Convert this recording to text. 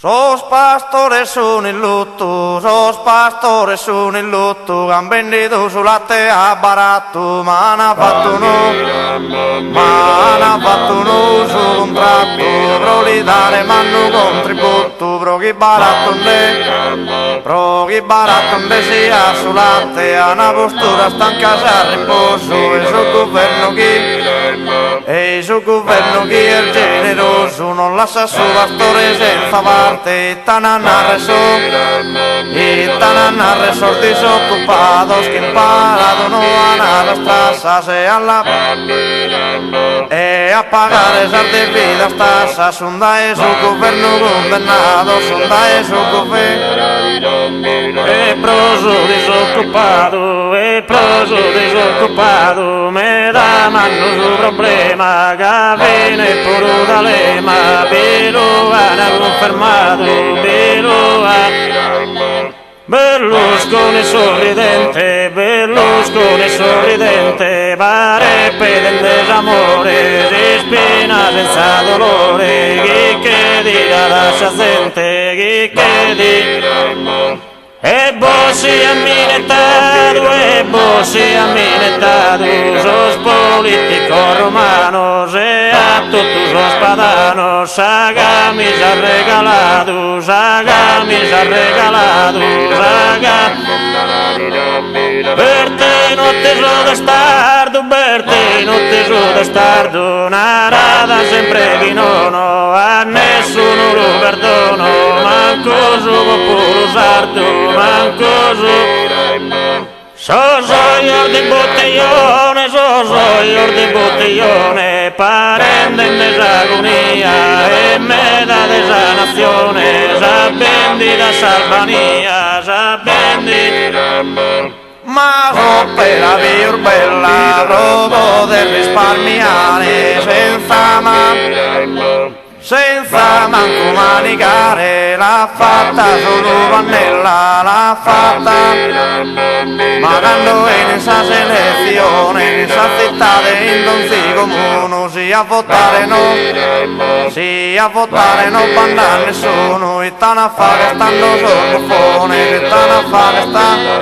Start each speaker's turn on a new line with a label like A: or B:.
A: Sos pastores sono in lutto, sos pastores sono in lutto, han venduto sul latte a baratto, ma hanno fatto no su contratto, pro li dare manno contributo, pro chi baratto ne sia sul latte, a una postura stanca a riposo, e sul governo chi è il generoso, non lascia su pastore senza parte. E tananarre son disoccupados que imparados no van a las tasas e a pagar esas debidas tasas, onda es un governo condenado, onda es un governo e proso disoccupado me da mano su problema che viene pure da lema, vero hanno confermato. Berlusconi sorridente, pare per il desamore, si spina senza dolore, chi che dirà lascia sente, chi che dirà. E vos amminetado, sos político romano, e a todos los padanos, a camisa regalado, Verte no te so destardo, narada sempre vinono, a nessuno lo perdono, manco sugo puro sardo, manco su. Soy de botellone, parende en desagonía, e me da desanazione, s'appendi da Albania, ma so per la via bella, rodo del risparmiare, senza manco manicare, l'ha fatta solo Vannella, l'ha fatta, ma quando è in questa selezione, in questa città in non si comune, sia a votare non banda nessuno, e tanto a fare stanno sul buffone, e tanto a fare stanno.